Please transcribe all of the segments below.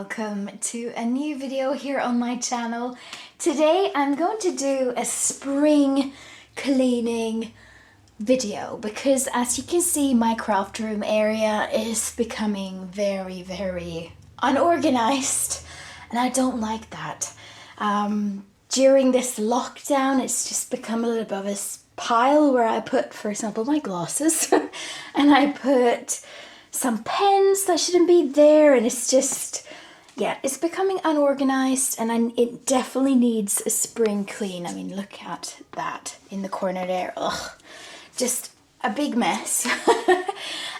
welcome to a new video here on my channel. Today I'm going to do a spring cleaning video because, as you can see, my craft room area is becoming very unorganized and I don't like that. During this lockdown it's just become a little bit of a pile where I put, for example, my glasses and I put some pens that shouldn't be there, and it's just, yeah, it's becoming unorganized and it definitely needs a spring clean. I mean, look at that in the corner there. Ugh, just a big mess. So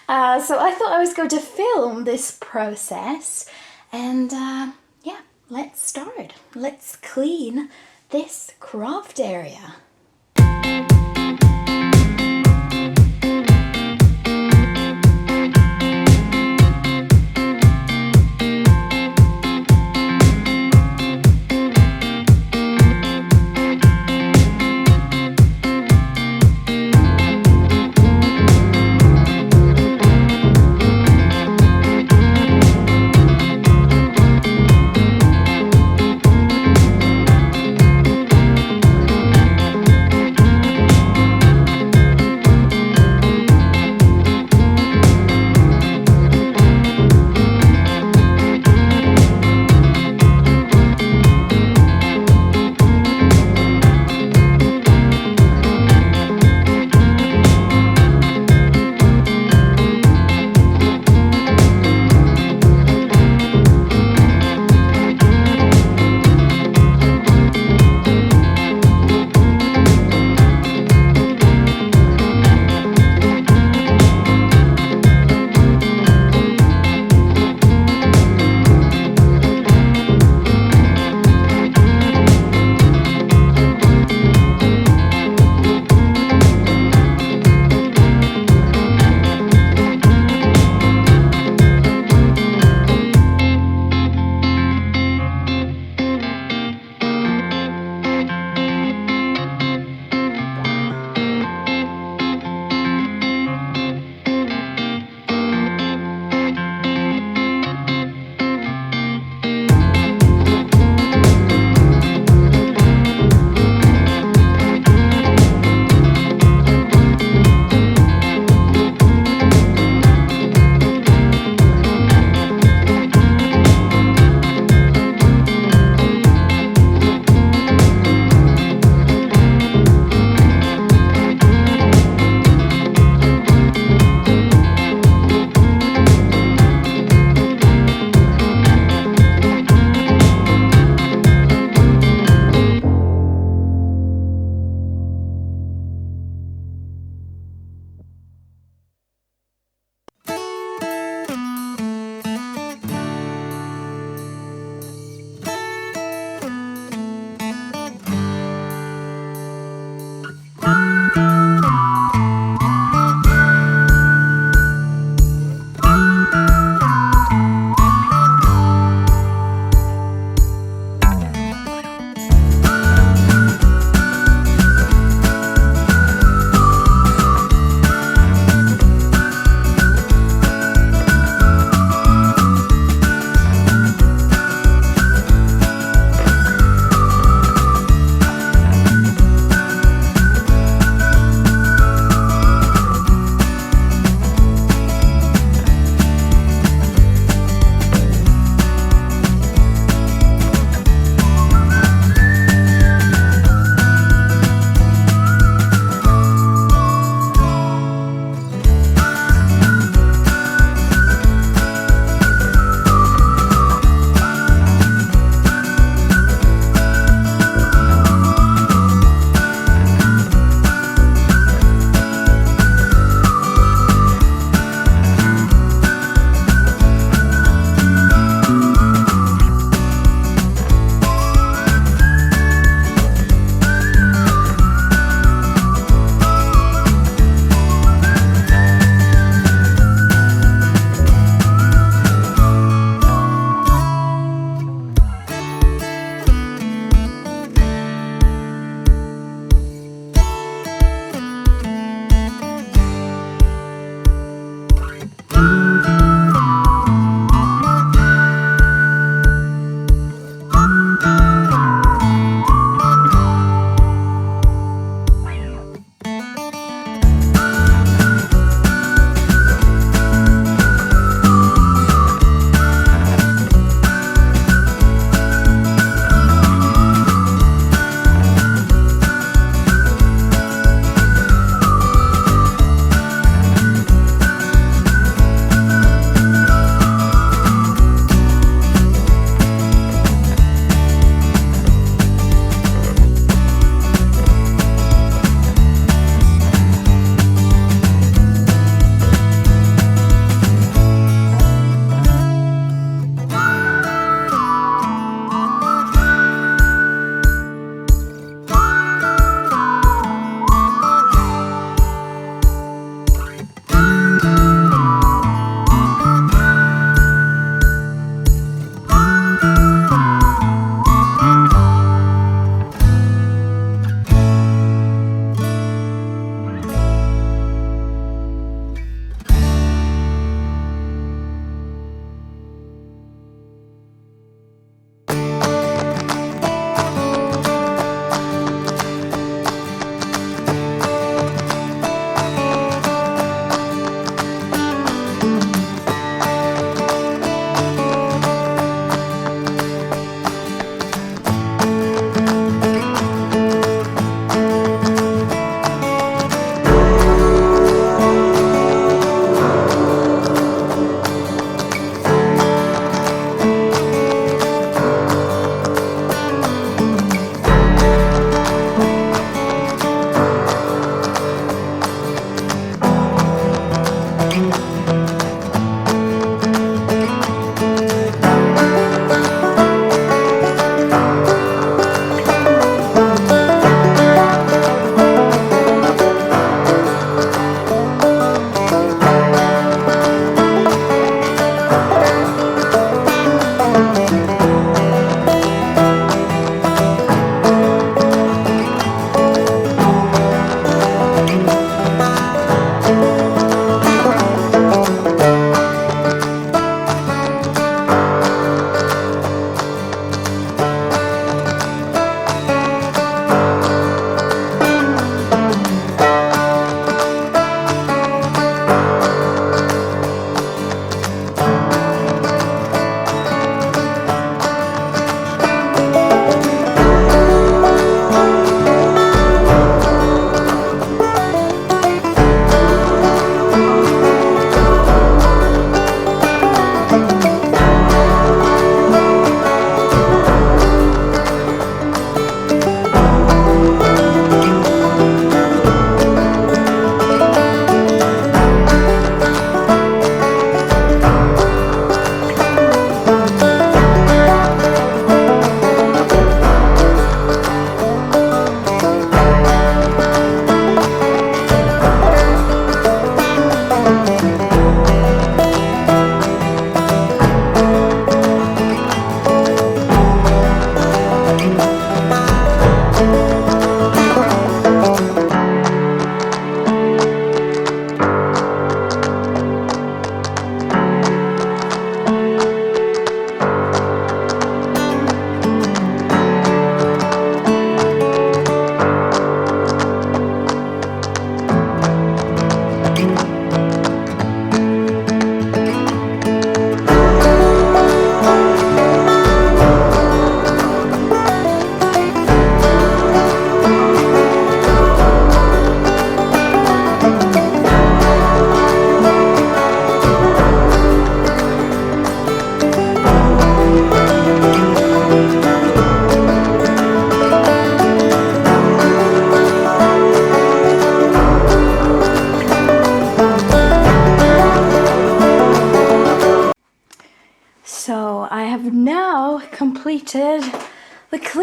I thought I was going to film this process and yeah, let's start. Let's clean this craft area.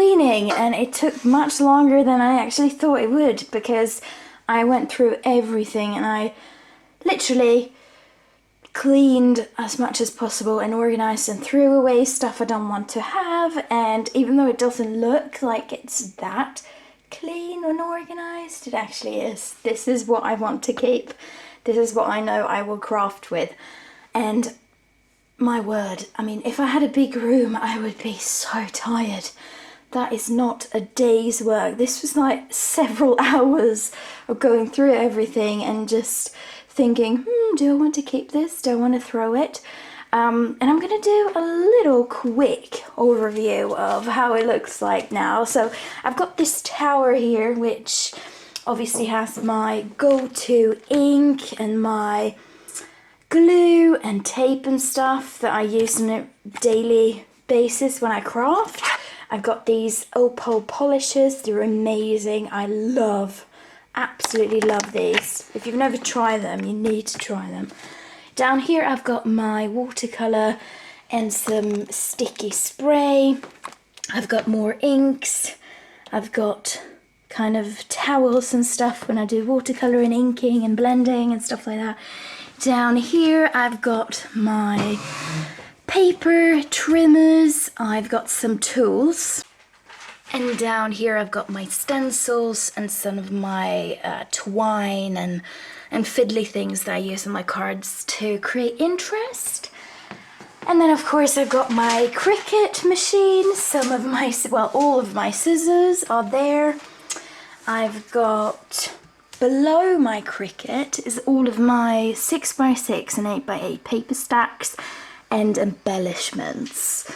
cleaning, and it took much longer than I actually thought it would, because I went through everything and I literally cleaned as much as possible and organized and threw away stuff I don't want to have. And even though it doesn't look like it's that clean and organized, it actually is. This is what I want to keep. This is what I know I will craft with. And my word, I mean, if I had a big room, I would be so tired. That is not a day's work. This was like several hours of going through everything and just thinking, do I want to keep this? Do I want to throw it? And I'm going to do a little quick overview of how it looks like now. So I've got this tower here, which obviously has my go-to ink and my glue and tape and stuff that I use on a daily basis when I craft. I've got these opal polishes. They're amazing. I absolutely love these. If you've never tried them, you need to try them. Down here I've got my watercolor and some sticky spray. I've got more inks. I've got kind of towels and stuff when I do watercolor and inking and blending and stuff like that. Down here I've got my paper trimmers. I've got some tools. And down here I've got my stencils and some of my twine and fiddly things that I use on my cards to create interest. And then of course I've got my Cricut machine. Some of my, well, all of my scissors are there. I've got, below my Cricut is all of my 6x6 and 8x8 paper stacks and embellishments.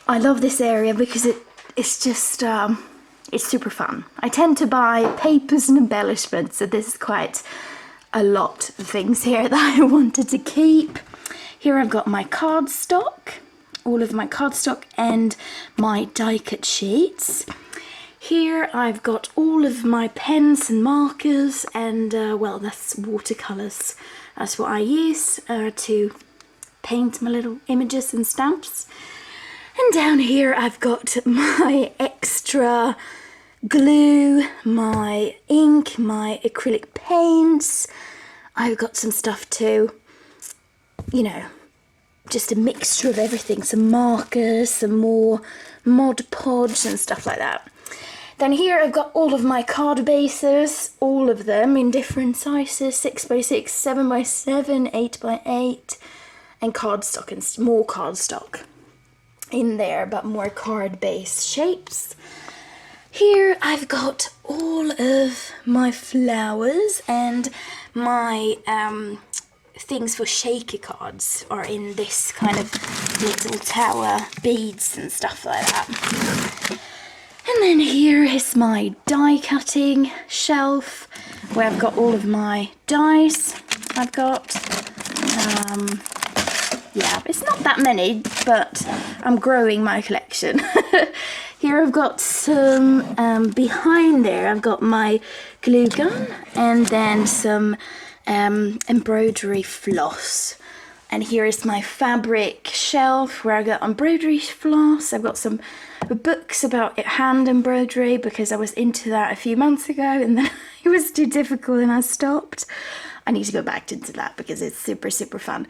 I love this area because it's just, it's super fun. I tend to buy papers and embellishments, so this is quite a lot of things here that I wanted to keep. Here I've got my cardstock, all of my cardstock and my die cut sheets. Here I've got all of my pens and markers and, well, that's watercolors. That's what I use to paint my little images and stamps. And down here I've got my extra glue, my ink, my acrylic paints. I've got some stuff too, you know, just a mixture of everything. Some markers, some more Mod Podge and stuff like that. Then here I've got all of my card bases, all of them in different sizes, 6x6, 7x7, 8x8, and cardstock and more cardstock in there, but more card-based shapes. Here I've got all of my flowers, and my things for shaker cards are in this kind of little tower, beads and stuff like that. And then here is my die cutting shelf where I've got all of my dies. I've got yeah, it's not that many, but I'm growing my collection. Here I've got some, behind there I've got my glue gun and then some embroidery floss. And here is my fabric shelf where I got embroidery floss. I've got some books about hand embroidery because I was into that a few months ago and then it was too difficult and I stopped. I need to go back into that because it's super, super fun.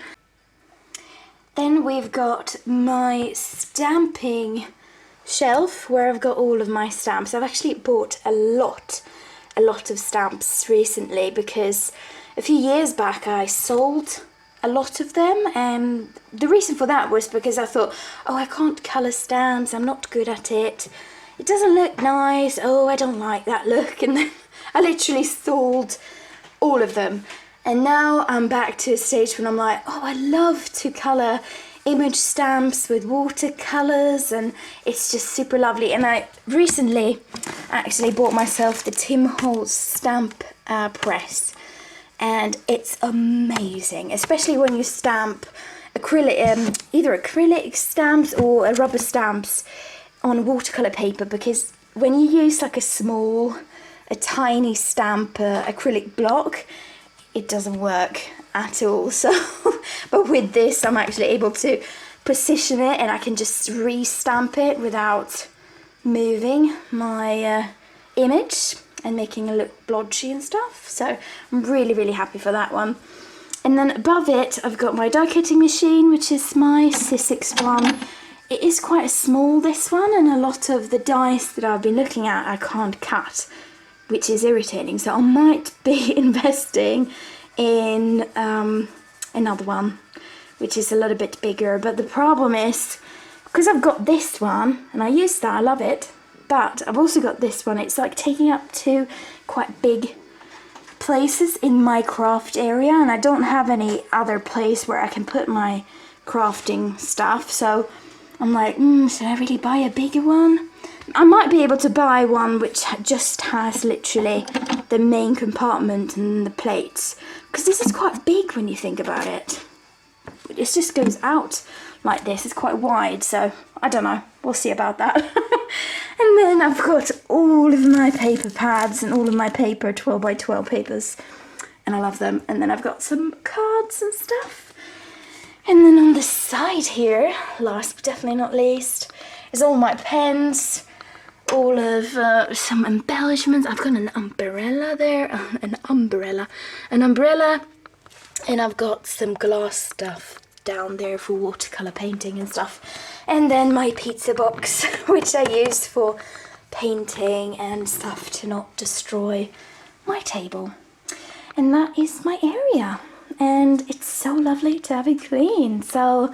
Then we've got my stamping shelf where I've got all of my stamps. I've actually bought a lot of stamps recently because a few years back I sold a lot of them, and the reason for that was because I thought, oh, I can't colour stamps, I'm not good at it, it doesn't look nice, oh, I don't like that look, and then I literally sold all of them. And now I'm back to a stage when I'm like, oh, I love to colour image stamps with watercolours and it's just super lovely. And I recently actually bought myself the Tim Holtz stamp press and it's amazing, especially when you stamp acrylic, either acrylic stamps or rubber stamps on watercolour paper, because when you use like a tiny stamp acrylic block, it doesn't work at all. So but with this I'm actually able to position it and I can just re-stamp it without moving my image and making it look blotchy and stuff. So I'm really happy for that one. And then above it, I've got my die cutting machine, which is my Sizzix one. It is quite small, this one, and a lot of the dies that I've been looking at I can't cut, which is irritating. So I might be investing in another one, which is a little bit bigger. But the problem is, because I've got this one, and I use that, I love it, but I've also got this one. It's like taking up two quite big places in my craft area, and I don't have any other place where I can put my crafting stuff. So I'm like, should I really buy a bigger one? I might be able to buy one which just has literally the main compartment and the plates, because this is quite big when you think about it. It just goes out like this. It's quite wide, so I don't know. We'll see about that. And then I've got all of my paper pads and all of my paper 12 by 12 papers, and I love them. And then I've got some cards and stuff. And then on the side here, last but definitely not least, is all my pens, all of some embellishments. I've got an umbrella there, an umbrella, and I've got some glass stuff down there for watercolor painting and stuff. And then my pizza box, which I use for painting and stuff to not destroy my table. And that is my area. And it's so lovely to have it clean. So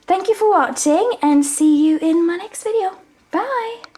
thank you for watching, and see you in my next video. Bye!